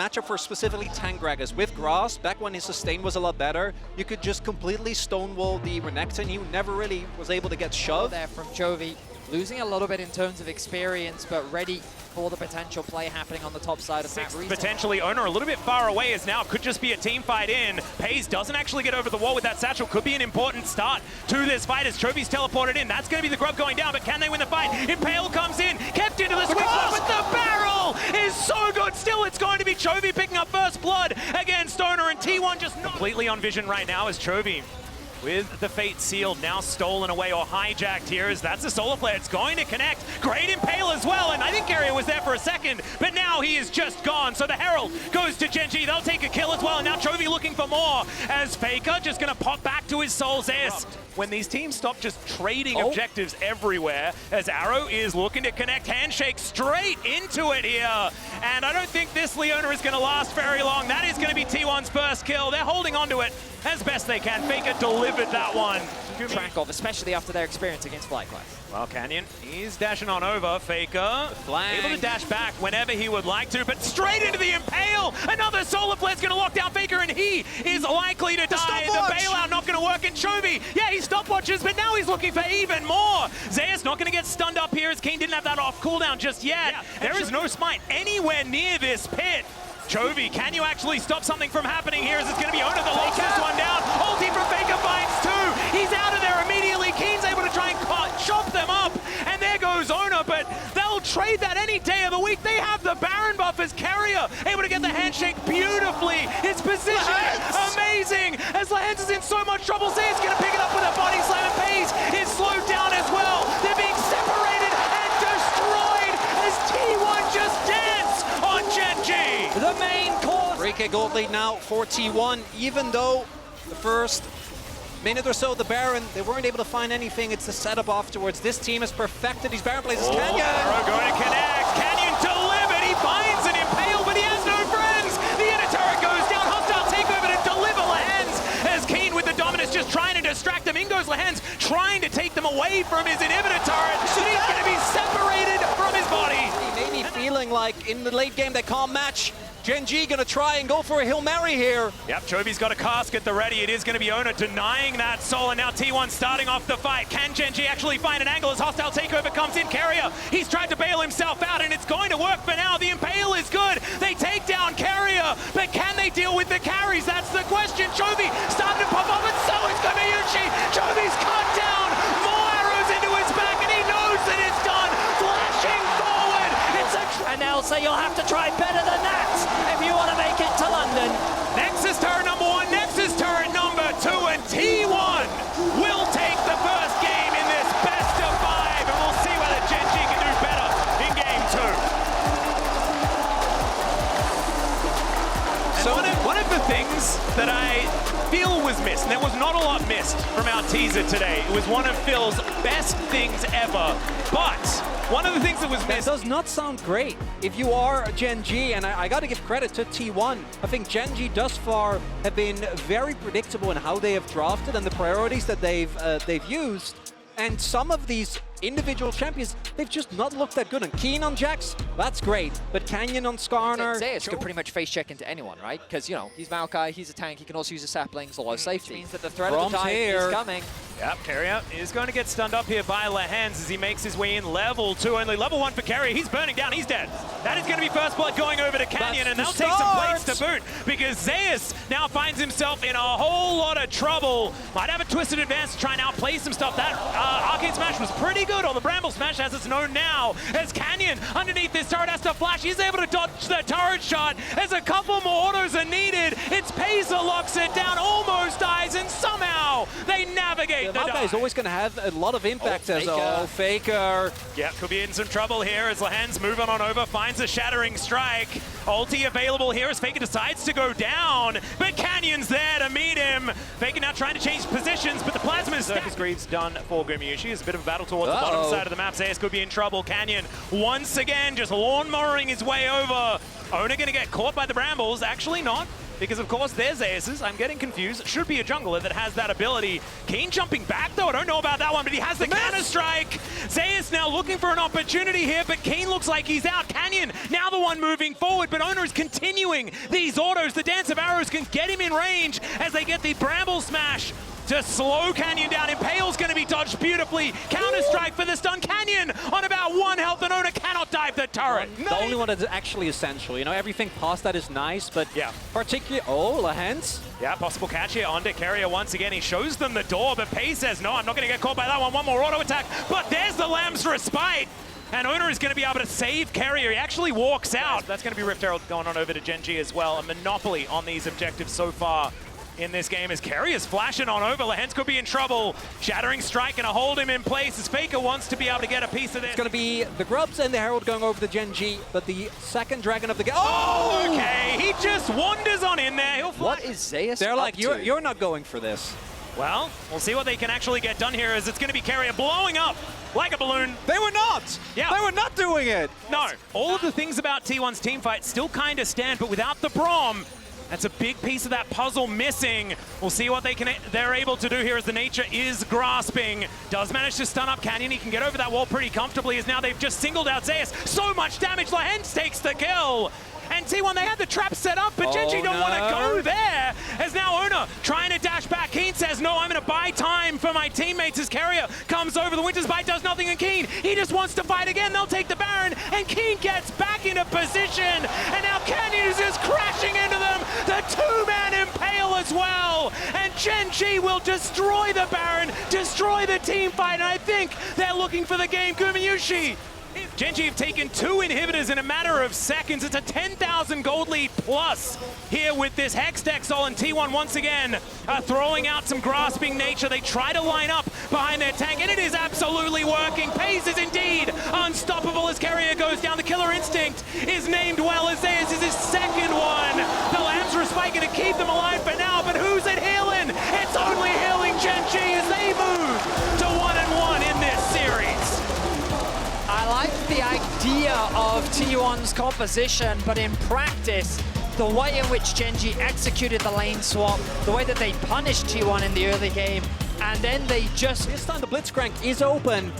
matchup for specifically Tangragas. With Grass, back when his sustain was a lot better, you could just completely stonewall the Renekton. He never really was able to get shoved. There from Chovy, losing a little bit in terms of experience, but ready for the potential play happening on the top side of that. Potentially, Oner a little bit far away as now could just be a team fight in. Pays doesn't actually get over the wall with that satchel. Could be an important start to this fight as Chovy's teleported in. That's going to be the grub going down, but can they win the fight? Impale comes in, kept into the sweet spot, but the barrel is so good. Still, it's going to be Chovy picking up first blood against Oner, and T1 just not completely on vision right now as Chovy, with the Fate sealed, now stolen away or hijacked here, as that's a solar flare. It's going to connect. Great Impale as well, and I think Keria was there for a second, but now he is just gone. So the Herald goes to Gen.G. They'll take a kill as well, and now Chovy looking for more, as Faker just going to pop back to his soul Zeus. When these teams stop just trading objectives everywhere, as Arrow is looking to connect handshake straight into it here. And I don't think this Leona is going to last very long. That is going to be T1's first kill. They're holding on to it as best they can. Faker delivered that one. Track of, especially after their experience against FlyQuest. Well, Canyon, he's dashing on over. Faker able to dash back whenever he would like to, but straight into the Impale. Another solar flare is going to lock down Faker, and he is likely to die. The bailout not going to work in Chovy. Yeah, he stopwatches, but now he's looking for even more. Zeus not going to get stunned up here as Keen didn't have that off cooldown just yet. Yeah, there is no smite anywhere near this pit. Chovy, can you actually stop something from happening here? As it's going to be Oner that locks this one down. Ulti from Faker finds two. He's out of there immediately. Keen's able to try and chop them up. And there goes Oner, but they'll trade that any day of the week. They have the Baron buff as Keria able to get the handshake beautifully. His position, amazing. As Lehends is in so much trouble, Zay's going to pick it up with a body slam, and Pace is slowed down as well. They're being separated and destroyed as T1 just dance on Gen.G. The main course. 3K gold lead now for T1, even though the first minute or so the Baron, they weren't able to find anything. It's the setup afterwards. This team has perfected these Baron plays. Canyon! Arrow going to connect. Canyon delivered. He finds an Impale, but he has no friends. The inner turret goes down. Hostile takeover to deliver Lehends, as Keen with the dominance just trying to distract him. In goes Lehends, trying to take them away from his inhibitor turret. So he's going to be separated from his body. He may be feeling like in the late game they can't match. Gen.G gonna try and go for a Hail Mary here. Yep, Chovy's got a cask at the ready. It is gonna be Oner denying that soul, and now T1 starting off the fight. Can Gen.G actually find an angle as hostile takeover comes in? Keria, he's tried to bail himself out, and it's going to work for now. The Impale is good. They take down Keria, but can they deal with the carries? That's the question. Chovy starting to pop up, and so is Komayuchi. Chovy's cut down. More arrows into his back, and he knows that it's done. Flashing forward. It's a and they'll say you'll have to try better than that if you want to make it to London. Nexus turret number 1, Nexus turret number 2, and T1 will take the first game in this best of 5, and we'll see whether Gen.G can do better in game 2. So one of the things that I feel was missed, and there was not a lot missed from our teaser today. It was one of Phil's best things ever, but one of the things that was missed... That does not sound great. If you are Gen.G, and I got to give credit to T1, I think Gen.G thus far have been very predictable in how they have drafted and the priorities that they've used. And some of these individual champions, they've just not looked that good. And Keen on Jax, that's great. But Canyon on Skarner... Zeus could pretty much face check into anyone, right? Because, you know, he's Maokai, he's a tank, he can also use a sapling, it's a low safety. Which means that the threat of the time is coming. Yep, Keria is going to get stunned up here by Lehends as he makes his way in level 2. Only level 1 for Keria. He's burning down, he's dead. That is going to be first blood going over to Canyon, and they'll take some plates to boot, because Zeus now finds himself in a whole lot of trouble. Might have a twisted advance to try and outplay some stuff. That Arcade Smash was pretty good, or the Bramble Smash as it's known now, as Canyon underneath this turret has to flash. He's able to dodge the turret shot as a couple more autos are needed. It's Pacer locks it down, almost dies, and somehow they navigate the Maokai is always going to have a lot of impact as Faker. Yeah, could be in some trouble here as Lehends moving on over, finds a shattering strike. Ulti available here as Faker decides to go down, but Canyon's there to meet him. Faker now trying to change positions, but the plasma is Circus Greaves done for Komayuchi. It's a bit of a battle towards the bottom side of the map. Zeus could be in trouble. Canyon once again just lawnmowing his way over. Oner going to get caught by the Brambles. Actually not. because of course there's Zeus's. I'm getting confused. Should be a jungler that has that ability. Keane jumping back though. I don't know about that one, but he has the counter-strike. Zeus now looking for an opportunity here, but Keane looks like he's out. Canyon now the one moving forward, but Oner is continuing these autos. The Dance of Arrows can get him in range as they get the Bramble Smash to slow Canyon down. Impale's going to be dodged beautifully. Counter-strike for the stun. Canyon on about 1 health, and Oner cannot dive the turret. The only one that's actually essential. You know, everything past that is nice, but particularly... Oh, Lehends. Yeah, possible catch here onto Keria once again. He shows them the door, but Pace says, no, I'm not going to get caught by that one. One more auto attack, but there's the Lamb's Respite. And Oner is going to be able to save Keria. He actually walks out. That's going to be Rift Herald going on over to Gen.G as well. A monopoly on these objectives so far in this game as Keria's flashing on over. Lehends could be in trouble. Shattering Strike going to hold him in place as Faker wants to be able to get a piece of this. It's going to be the Grubs and the Herald going over to Gen.G, but the second Dragon of the game... Oh! Okay, he just wanders on in there. He'll fly. What is Zeus They're like, up to? you're not going for this. Well, we'll see what they can actually get done here as it's going to be Keria blowing up like a balloon. They were not! Yeah. They were not doing it! No, all of the things about T1's team fight still kind of stand, but without the Braum, that's a big piece of that puzzle missing. We'll see what they're able to do here as the nature is grasping. Does manage to stun up Canyon. He can get over that wall pretty comfortably as now they've just singled out Zeus. So much damage. Lehends takes the kill. And T1, they had the trap set up, but Gen.G don't want to go there. As now Oner trying to dash back. Keane says, no, I'm going to buy time for my teammates as Keria comes over. The Winter's Bite does nothing in Keane. He just wants to fight again. They'll take the Baron, and Keane gets back into position. And now Canyon is just crashing into them. The two-man Impale as well. And Gen.G will destroy the Baron, destroy the team fight. And I think they're looking for the game. Gumayushi. Gen.G have taken 2 inhibitors in a matter of seconds. It's a 10,000 gold lead plus here with this Hex Dexol, and T1 once again throwing out some grasping nature. They try to line up behind their tank, and it is absolutely working. Pace is indeed unstoppable as Keria goes down. The Killer Instinct is named well as Zeus is his second one. The Lamb's Respite going to keep them alive for now, but who's it healing? It's only healing Gen.G as they move to 1-1 in this series. I like the idea of T1's composition, but in practice, the way in which Gen.G executed the lane swap, the way that they punished T1 in the early game, and then they just... This time the Blitzcrank is open,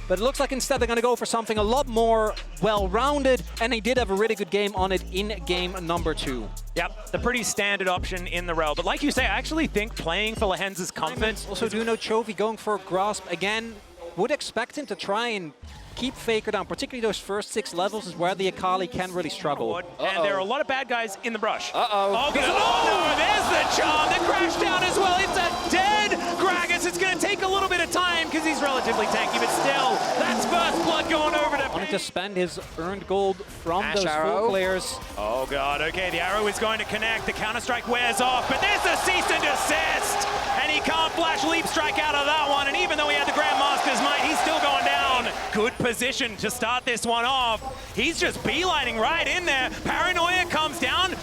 but it looks like instead they're going to go for something a lot more well-rounded, and they did have a really good game on it in game number 2. Yep, the pretty standard option in the rel. But like you say, I actually think playing for Lehends' comfort... Also do know Chovy going for a grasp again. Would expect him to try and keep Faker down, particularly those first 6 levels is where the Akali can really struggle. And there are a lot of bad guys in the brush. Oh, good. Oh, no, there's the charm that crashed down as well. It's a dead Gragas. It's going to take a little bit of time because he's relatively tanky, but still, that's first blood going over to... Wanting to spend his earned gold from Ash those arrow. 4 players. Oh, God. Okay, the arrow is going to connect. The counter-strike wears off, but there's the cease and desist. And he can't flash Leap Strike out of that one. And even though he had the Grandmaster's Might, he's still going down. Good position to start this one off. He's just beelining right in there. Paranoia comes down.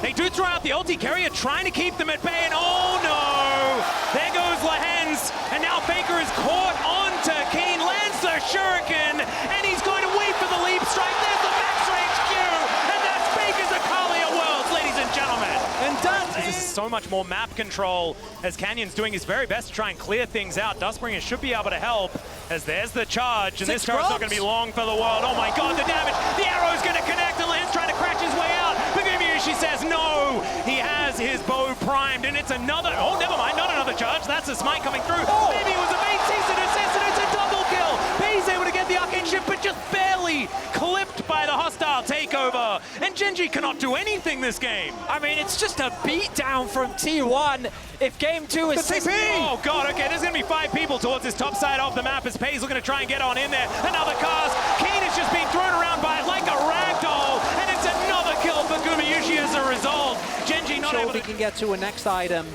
They do throw out the ulti. Keria trying to keep them at bay, and oh no! There goes Lehends, and now Faker is caught onto Keane, lands the Shuriken, and he's going to wait for the Leap Strike. There's the max range Q, and that's Faker's Akali at Worlds, ladies and gentlemen. And this is so much more map control as Canyon's doing his very best to try and clear things out. Dustbringer should be able to help as there's the charge, and this charge's not going to be long for the world. Oh my God, the damage! The arrow's going to connect, and Lehends trying to crash his way out. She says no, he has his bow primed, and it's another, oh, never mind, not another charge, that's a smite coming through. Oh. Maybe it was a bait, cease and desist, and it's a double kill. He's able to get the arcane shift, but just barely clipped by the hostile takeover, and Gen.G cannot do anything this game. I mean, it's just a beatdown from T1. If game 2 is... Oh God, okay, there's gonna be 5 people towards this top side of the map as Pay's looking to try and get on in there. Another cast, Keane is just being thrown around by it like a ragdoll, and it's another kill for Gumayushi as a result. Gen.G not able to... can get to a next item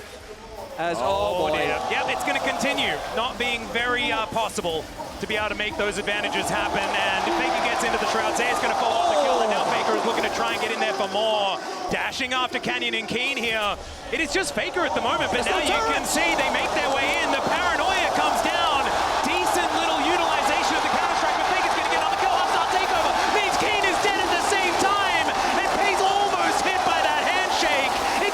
as... Oh boy. Yep, it's gonna continue not being very possible to be able to make those advantages happen, and if Faker gets into the shroud, Zay's gonna fall off the kill, and now Faker is looking to try and get in there for more. Dashing after Canyon and Keane here. It is just Faker at the moment, but now you can see they make their way in. The Paranoia comes down. Decent little utilization of the counter-strike, but Faker's gonna get on the kill. Hostile takeover means Keane is dead at the same time, and Pay's almost hit by that handshake. It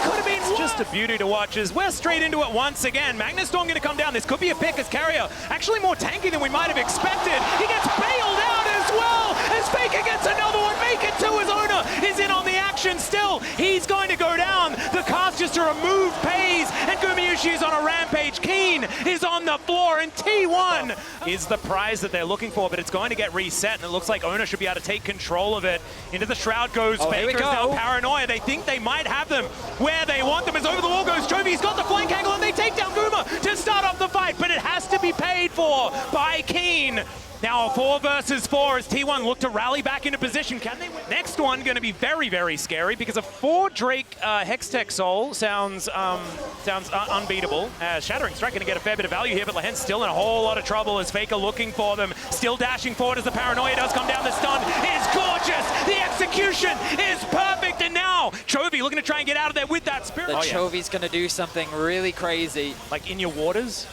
mystery to watch as we're straight into it once again. Magnustorm going to come down. This could be a pick as Keria actually more tanky than we might have expected. He gets bailed out as well as Faker gets another one. Make it two as Oner is in on the action still. He's going to go down. The cast just to remove Pays, and Gumayusi is on a rampage. Keen is on the floor, and T1 is the prize that they're looking for, but it's going to get reset, and it looks like Oner should be able to take control of it. Into the shroud goes Faker, now Paranoia. They think they might have them where they want them, as over the wall goes Chovy. He's got the flank angle, and they take down Guma to start off the fight, but it has to be paid for by Keen. Now a 4 versus 4 as T1 look to rally back into position. Can they win? Next one going to be very, very scary because a 4 Drake Hextech Soul sounds unbeatable. Shattering Strike going to get a fair bit of value here, but Lehends still in a whole lot of trouble as Faker looking for them. Still dashing forward as the Paranoia does come down. The stun is gorgeous. The execution is perfect. And now Chovy looking to try and get out of there with that spirit. Chovy's going to do something really crazy. Like in your waters?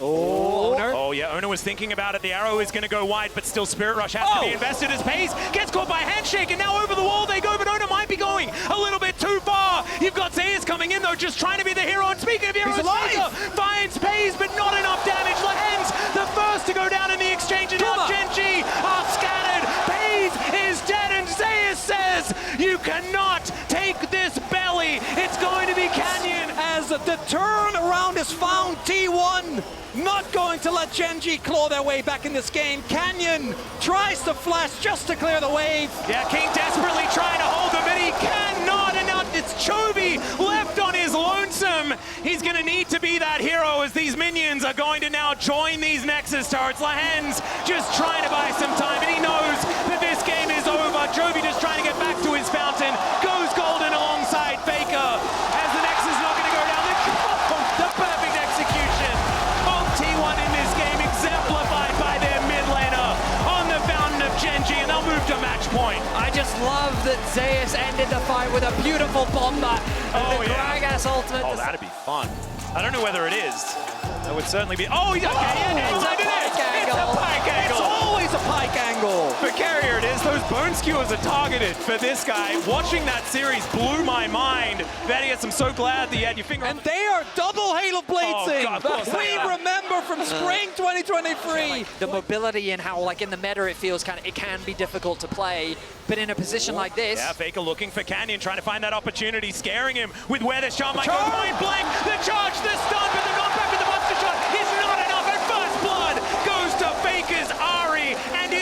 Oner. Oh yeah, Oner was thinking about it. The arrow is going to go wide, but still Spirit Rush has to be invested as Pays gets caught by Handshake, and now over the wall they go, but Oner might be going a little bit too far. You've got Zayas coming in though, just trying to be the hero, and speaking of heroes, Faker finds Pays, but not enough damage. Lehends, the first to go down in the exchange, and now Gen.G are scattered. Pays is dead, and Zayas says, you cannot take this belly. It's going to be Canyon. As the turn around is found, T1 not going to let Gen.G claw their way back in this game. Canyon tries to flash just to clear the wave. Yeah, King desperately trying to hold them, but he cannot, and now it's Chovy left on his lonesome. He's going to need to be that hero as these minions are going to now join these Nexus turrets. Lehends just trying to buy some time, and he knows that this game is over. Chovy just trying to get back to his fountain, goes golden alongside Faker as the Nexus is not going to go down. The perfect execution of T1 in this game, exemplified by their mid laner on the fountain of Gen.G, and they'll move to match point. I just love that Zayas ended the fight with a beautiful bomba and the Gragas ultimate. Oh, that'd be fun. I don't know whether it is. That would certainly be. Oh, he's okay. Yeah, it's a pike angle. It's a pike angle. It's always a pike angle. For Keria it is. Those bone skewers are targeted for this guy. Watching that series blew my mind. Vadius, I'm so glad that you had your finger And they are double Halo Bladesing. God, of course they We are. remember from spring 2023. The mobility and how, like in the meta, it feels it can be difficult to play. But in a position like this, Yeah, Faker looking for Canyon, trying to find that opportunity, scaring him with where the shot might go. Point blank, the charge, the stun, but the knockback with the buster shot is not enough. And first blood goes to Faker's Ari, and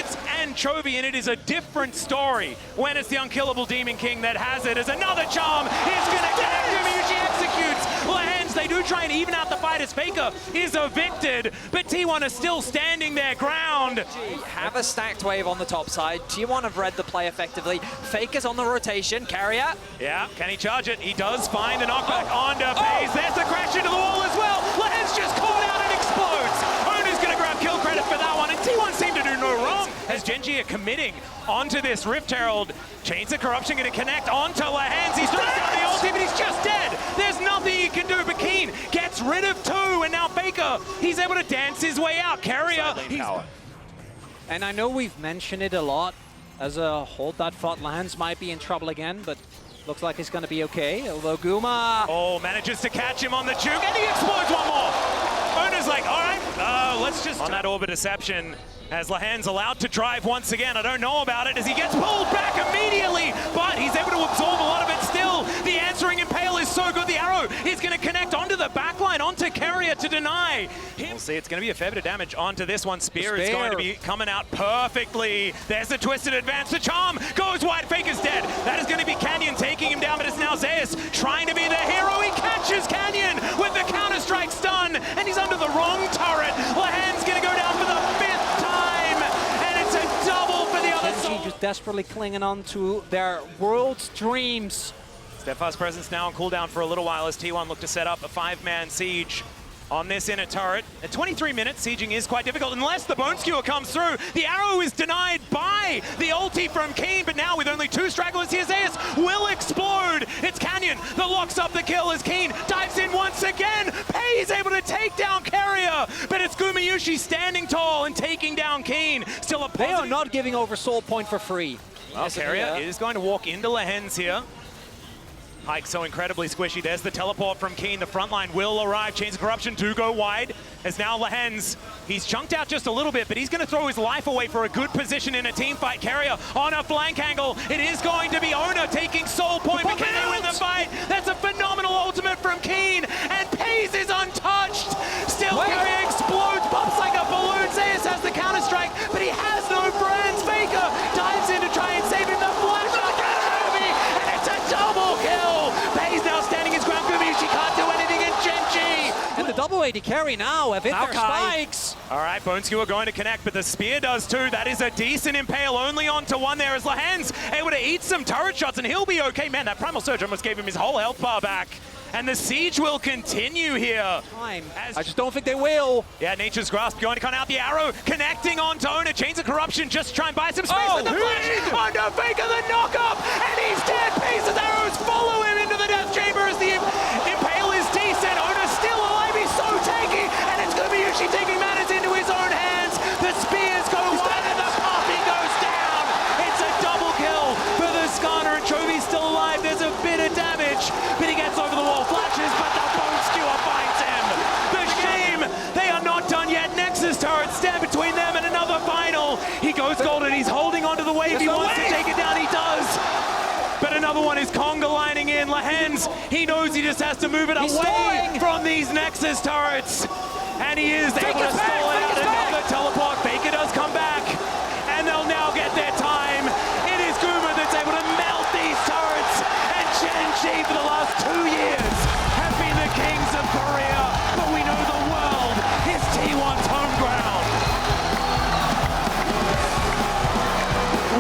Chovy, and it is a different story when it's the unkillable Demon King that has it. As another charm is going to connect him. Usually executes Lehends. They do try and even out the fight as Faker is evicted, but T1 is still standing their ground. have a stacked wave on the top side. T1 have read the play effectively. Faker's on the rotation. Keria. Yeah, can he charge it? He does find the knockback onto Pays. There's the crash into the wall as well. Lehends just caught out and explodes. Oner's going to grab kill credit for that one, and T1 seem to do no wrong as Gen.G are committing onto this Rift Herald. Chains of Corruption going to connect onto Lehends. He's throws down the ulti, but he's just dead. There's nothing he can do, but Keen gets rid of 2, and now Faker, he's able to dance his way out. Keria, And I know we've mentioned it a lot as a hold that thought Lehends might be in trouble again, but looks like he's going to be okay. Although Guma manages to catch him on the juke, and he explodes one more. Oner's like, all right, let's just... On that Orbit Deception, as Lehends allowed to drive once again. I don't know about it as he gets pulled back immediately, but he's able to absorb a lot of it still. The answering impale is so good. The arrow is going to connect onto the backline, onto Keria to deny him. We'll see, it's going to be a fair bit of damage onto this one. Spear is going to be coming out perfectly. There's the twisted advance. The charm goes wide. Faker's dead. That is going to be Canyon taking him down, but it's now Zayas trying to be the hero. He catches Canyon with the Counter-Strike stun, and he's under the wrong turret. Lehends going to go down for the 5th time, and it's a double for the other side. just desperately clinging on to their world's dreams. Steadfast presence now on cooldown for a little while as T1 look to set up a 5-man siege on this inner turret. At 23 minutes, sieging is quite difficult unless the Bone Skewer comes through. The arrow is denied by the ulti from Keen, but now with only 2 stragglers here, Zayas will explode. It's Canyon that locks up the kill as Keen dives in once again. Pays able to take down Keria, but it's Gumayusi standing tall and taking down Keen. Still a positive. They are not giving over Soul Point for free. Well, Keria is going to walk into Lehends here. Hike so incredibly squishy. There's the teleport from Keen. The front line will arrive. Chains of Corruption do go wide. As now Lehends, he's chunked out just a little bit, but he's going to throw his life away for a good position in a team fight. Keria on a flank angle. It is going to be Oner taking soul point, but can they win the fight? That's a phenomenal ultimate from Keen, and Pays is untouched. Still Keria explodes, pops like a balloon. Zeus has the counter-strike, but he has no friends. Faker dives in to try and save him. The flash on Chovy, and it's a double kill. Pays now standing his ground. She can't do anything in Gen.G. And the double AD carry now have hit their spikes. All right, Bone Skewer going to connect, but the spear does too. That is a decent impale, only onto one there as Lehends able to eat some turret shots, and he'll be okay. Man, that Primal Surge almost gave him his whole health bar back. And the siege will continue here. I just don't think they will. Yeah, Nature's Grasp going to cut out the arrow, connecting onto Oner. Chains of Corruption just try and buy some space with the flash. Onto Faker, the knock-up, and he's dead. Pieces arrows follow him into the death chamber as the impale is decent. Oner's still alive, he's so tanky, and it's going to be Yushi taking matters into his own hands. The spears go wide and the popping goes down. It's a double kill for the Skarner, and Chovy's still alive. There's a bit of damage, but he gets over the wall, flashes, but the Bone Skewer finds him. The shame, they are not done yet. Nexus turrets stand between them and another final. He goes golden, he's holding onto the wave. He wants to take it down, he does. But another one is conga lining in. Lehends, he knows he just has to move it away from these Nexus turrets. And he is able to stall it out. Another teleport. Faker does come back. And they'll now get their time. It is Guma that's able to melt these turrets. And Gen.G for the last 2 years have been the kings of Korea. But we know the world is T1's home ground.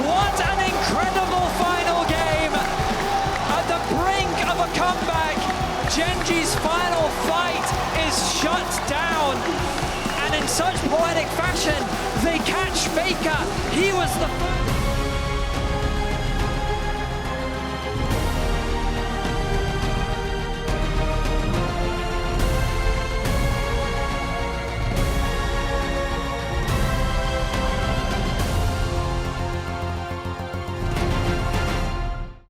What an incredible final game! At the brink of a comeback, Gen.G's final fight is shut down. And in such poetic fashion, they catch Faker. He was the first.